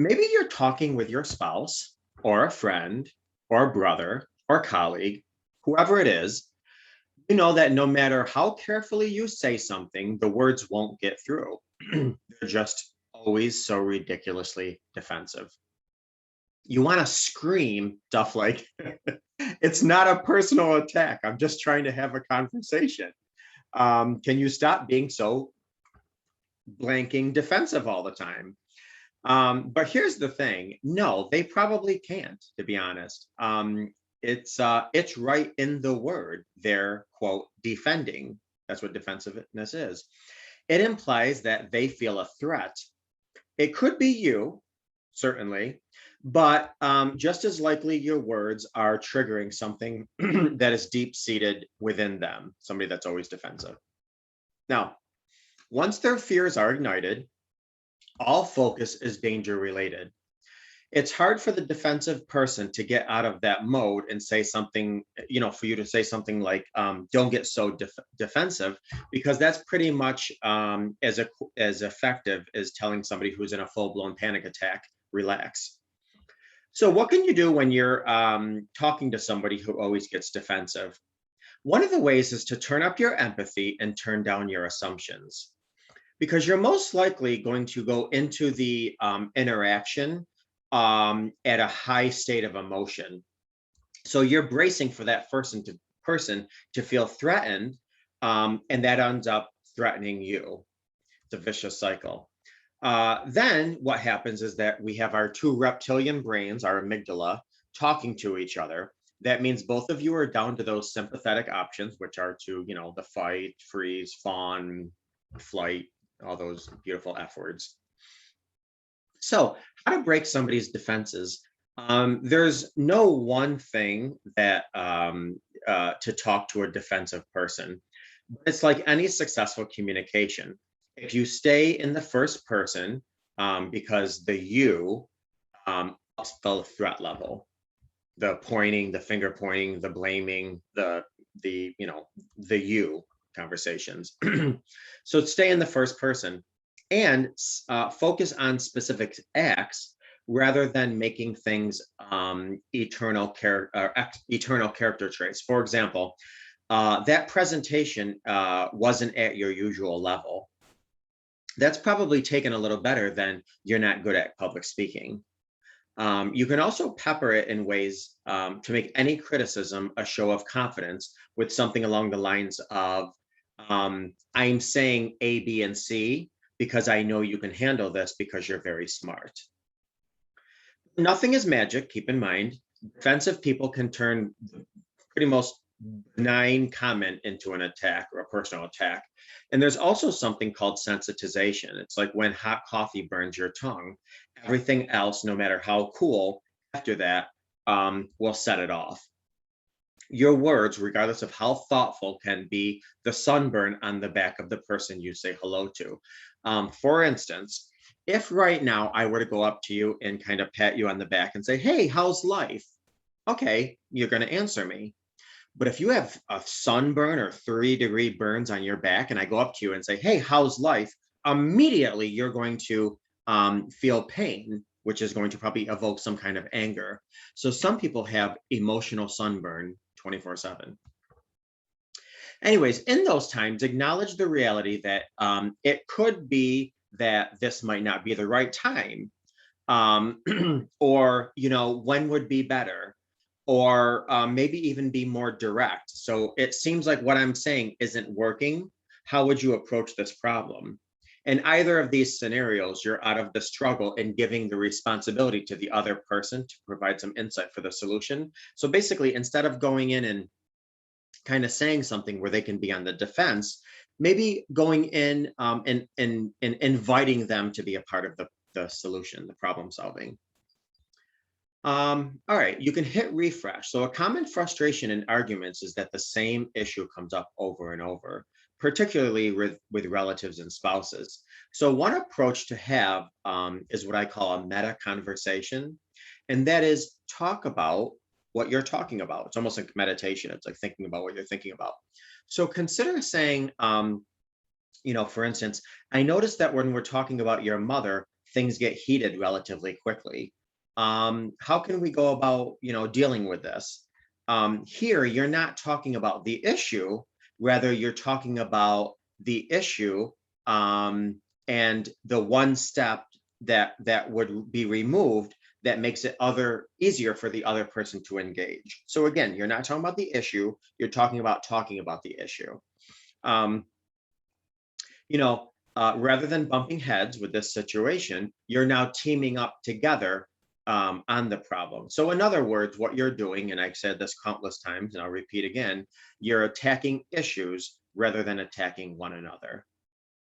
Maybe you're talking with your spouse or a friend or a brother or colleague, whoever it is. You know that no matter how carefully you say something, the words won't get through. They're just always so ridiculously defensive. You want to scream stuff like, it's not a personal attack. I'm just trying to have a conversation. Can you stop being so blanking defensive all the time? But here's the thing. No, they probably can't, to be honest. It's right in the word. They're, quote, defending. That's what defensiveness is. It implies that they feel a threat. It could be you, certainly, but just as likely your words are triggering something that is deep-seated within them, somebody that's always defensive. Now, once their fears are ignited, all focus is danger related. It's hard for the defensive person to get out of that mode and say something, for you to say something like, don't get so defensive, because that's pretty much as effective as telling somebody who's in a full-blown panic attack, relax. So what can you do when you're talking to somebody who always gets defensive? One of the ways is to turn up your empathy and turn down your assumptions, because you're most likely going to go into the interaction at a high state of emotion. So you're bracing for that person to feel threatened, and that ends up threatening you. It's a vicious cycle. Then what happens is that we have our two reptilian brains, our amygdala, talking to each other. That means both of you are down to those sympathetic options, which are to, the fight, freeze, fawn, flight, all those beautiful F words. So how to break somebody's defenses? There's no one thing that to talk to a defensive person. It's like any successful communication. If you stay in the first person, because the you ups the threat level, the pointing, the finger pointing, the blaming, the you conversations. So stay in the first person and focus on specific acts rather than making things eternal character traits. For example, that presentation wasn't at your usual level. That's probably taken a little better than you're not good at public speaking. You can also pepper it in ways to make any criticism a show of confidence with something along the lines of, I'm saying A, B, and C because I know you can handle this because you're very smart. Nothing is magic, keep in mind. Defensive people can turn pretty most benign comment into an attack or a personal attack. And there's also something called sensitization. It's like when hot coffee burns your tongue, everything else, no matter how cool, after that, will set it off. Your words, regardless of how thoughtful, can be the sunburn on the back of the person you say hello to. For instance, if right now I were to go up to you and kind of pat you on the back and say, hey, how's life? Okay, you're going to answer me. But if you have a sunburn or 3-degree burns on your back and I go up to you and say, hey, how's life? Immediately you're going to feel pain, which is going to probably evoke some kind of anger. So some people have emotional sunburn 24/7. Anyways, in those times, acknowledge the reality that it could be that this might not be the right time, or when would be better, or maybe even be more direct. So it seems like what I'm saying isn't working. How would you approach this problem? In either of these scenarios, you're out of the struggle and giving the responsibility to the other person to provide some insight for the solution. So basically, instead of going in and kind of saying something where they can be on the defense, maybe going in and inviting them to be a part of the solution, the problem solving. All right, you can hit refresh. So a common frustration in arguments is that the same issue comes up over and over, particularly with relatives and spouses. So one approach to have is what I call a meta conversation, and that is talk about what you're talking about. It's almost like meditation. It's like thinking about what you're thinking about. So consider saying, for instance, I noticed that when we're talking about your mother, things get heated relatively quickly. How can we go about, dealing with this? Here, you're not talking about the issue, rather you're talking about the issue, and the one step that would be removed that makes it easier for the other person to engage. So again, you're not talking about the issue, you're talking about the issue. Um, Rather than bumping heads with this situation, you're now teaming up together on the problem. So in other words, what you're doing, and I've said this countless times, and I'll repeat again, you're attacking issues rather than attacking one another.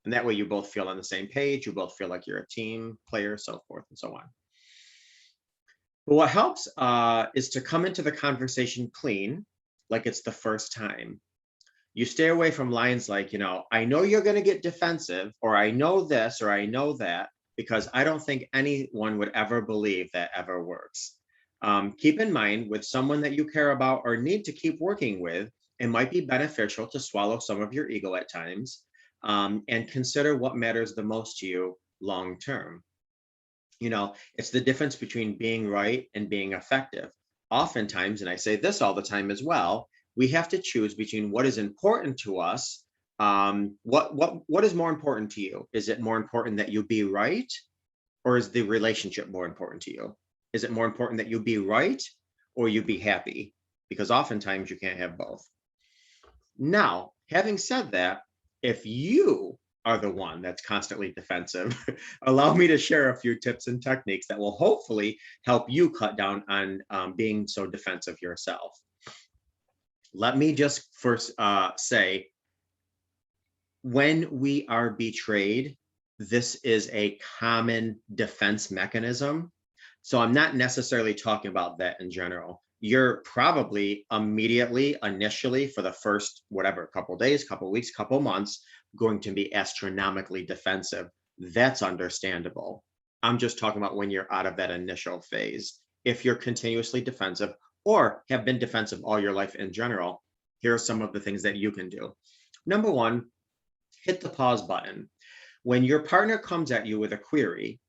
And that way you both feel on the same page, you both feel like you're a team player, so forth and so on. But what helps is to come into the conversation clean, like it's the first time. You stay away from lines like, I know you're going to get defensive, or I know this, or I know that, because I don't think anyone would ever believe that ever works. Keep in mind, with someone that you care about or need to keep working with, it might be beneficial to swallow some of your ego at times, and consider what matters the most to you long term. It's the difference between being right and being effective. Oftentimes, and I say this all the time as well, we have to choose between what is important to us. What is more important to you? Is it more important that you be right, or is the relationship more important to you? Is it more important that you be right or you be happy? Because oftentimes you can't have both. Now, having said that, if you are the one that's constantly defensive, allow me to share a few tips and techniques that will hopefully help you cut down on being so defensive yourself. Let me just first say, when we are betrayed, this is a common defense mechanism. So I'm not necessarily talking about that in general. You're probably immediately, initially, for the first, whatever, couple days, couple weeks, couple months, going to be astronomically defensive. That's understandable. I'm just talking about when you're out of that initial phase. If you're continuously defensive or have been defensive all your life in general, here are some of the things that you can do. Number one, hit the pause button. When your partner comes at you with a query,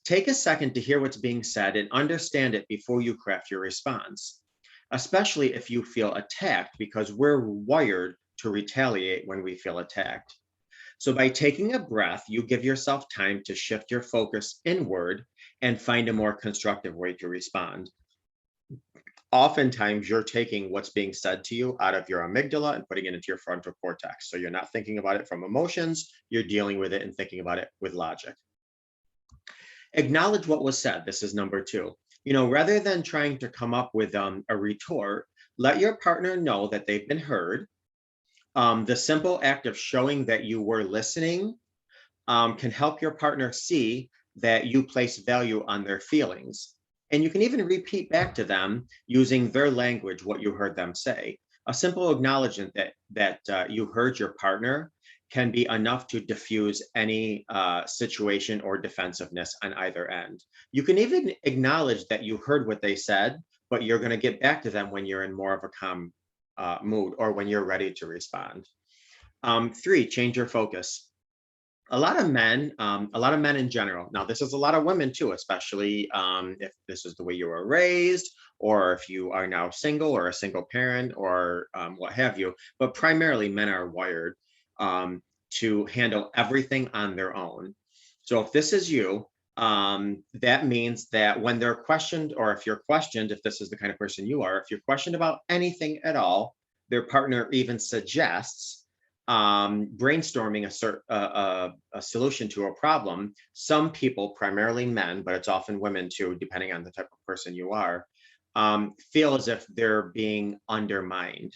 take a second to hear what's being said and understand it before you craft your response, especially if you feel attacked, because we're wired to retaliate when we feel attacked. So by taking a breath, you give yourself time to shift your focus inward and find a more constructive way to respond. Oftentimes, you're taking what's being said to you out of your amygdala and putting it into your frontal cortex. So you're not thinking about it from emotions, you're dealing with it and thinking about it with logic. Acknowledge what was said. This is number two. Rather than trying to come up with a retort, let your partner know that they've been heard. The simple act of showing that you were listening can help your partner see that you place value on their feelings. And you can even repeat back to them using their language what you heard them say. A simple acknowledgement that you heard your partner can be enough to diffuse any situation or defensiveness on either end. You can even acknowledge that you heard what they said, but you're going to get back to them when you're in more of a calm mood or when you're ready to respond. Three, change your focus. A lot of men in general, now this is a lot of women too, especially if this is the way you were raised, or if you are now single or a single parent or what have you, but primarily men are wired to handle everything on their own. So if this is you, that means that when they're questioned, or if you're questioned, if this is the kind of person you are, if you're questioned about anything at all, their partner even suggests brainstorming a solution to a problem. Some people, primarily men, but it's often women too, depending on the type of person you are, feel as if they're being undermined.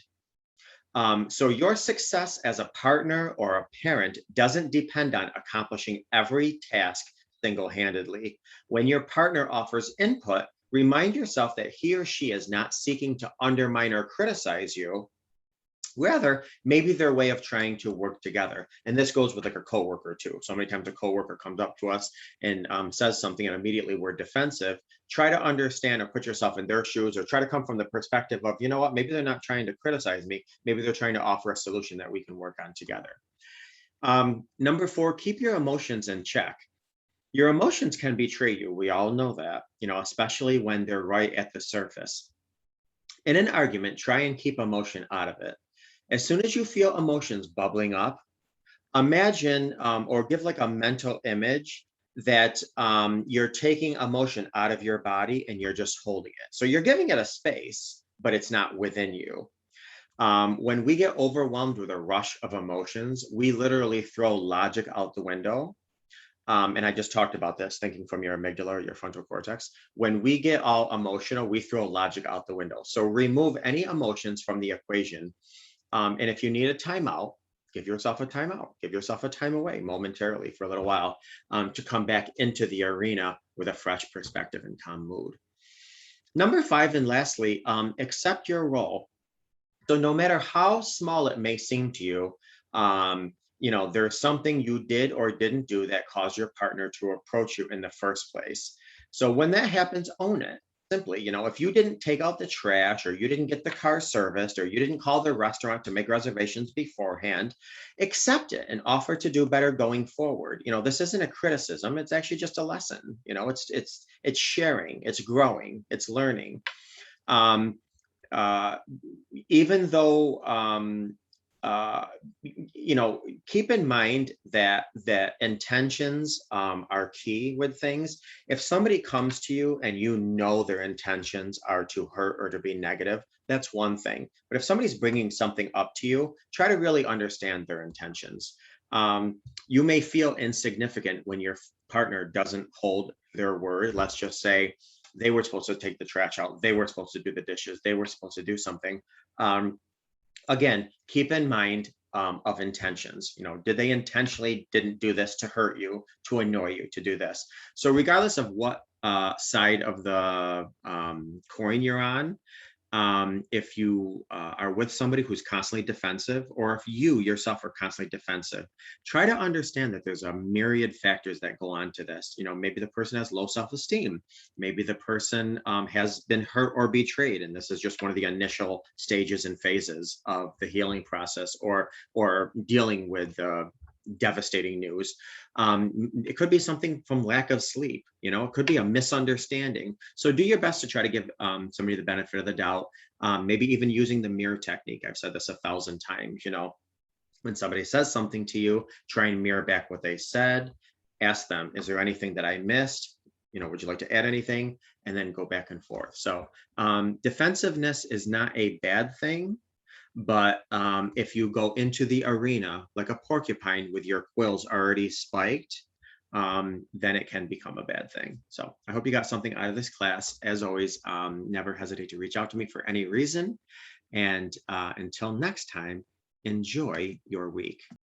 So your success as a partner or a parent doesn't depend on accomplishing every task single-handedly. When your partner offers input, remind yourself that he or she is not seeking to undermine or criticize you. Rather, maybe their way of trying to work together. And this goes with like a coworker too. So many times a coworker comes up to us and says something and immediately we're defensive. Try to understand or put yourself in their shoes, or try to come from the perspective of, you know what, maybe they're not trying to criticize me. Maybe they're trying to offer a solution that we can work on together. Number four, keep your emotions in check. Your emotions can betray you. We all know that, especially when they're right at the surface. In an argument, try and keep emotion out of it. As soon as you feel emotions bubbling up, imagine or give like a mental image that you're taking emotion out of your body and you're just holding it. So you're giving it a space, but it's not within you. When we get overwhelmed with a rush of emotions, we literally throw logic out the window. And I just talked about this, thinking from your amygdala or your frontal cortex. When we get all emotional, we throw logic out the window. So remove any emotions from the equation. And if you need a timeout, give yourself a timeout, give yourself a time away momentarily for a little while to come back into the arena with a fresh perspective and calm mood. Number 5, and lastly, accept your role. So no matter how small it may seem to you, there's something you did or didn't do that caused your partner to approach you in the first place. So when that happens, own it. Simply, if you didn't take out the trash or you didn't get the car serviced or you didn't call the restaurant to make reservations beforehand, accept it and offer to do better going forward. This isn't a criticism, it's actually just a lesson. It's sharing, it's growing, it's learning. Um, uh, Even though uh, keep in mind that intentions are key with things. If somebody comes to you and their intentions are to hurt or to be negative, that's one thing. But if somebody's bringing something up to you, try to really understand their intentions. You may feel insignificant when your partner doesn't hold their word. Let's just say they were supposed to take the trash out, they were supposed to do the dishes, they were supposed to do something. Again, keep in mind of intentions. Did they intentionally didn't do this to hurt you, to annoy you, to do this? So regardless of what side of the coin you're on, if you are with somebody who's constantly defensive, or if you yourself are constantly defensive, try to understand that there's a myriad factors that go on to this. Maybe the person has low self-esteem. Maybe the person has been hurt or betrayed, and this is just one of the initial stages and phases of the healing process, or dealing with devastating news. It could be something from lack of sleep. It could be a misunderstanding. So do your best to try to give somebody the benefit of the doubt. Maybe even using the mirror technique. I've said this 1,000 times. When somebody says something to you, try and mirror back what they said. Ask them, is there anything that I missed? Would you like to add anything? And then go back and forth. So defensiveness is not a bad thing. But if you go into the arena like a porcupine with your quills already spiked, then it can become a bad thing. So I hope you got something out of this class. As always, never hesitate to reach out to me for any reason. And until next time, enjoy your week.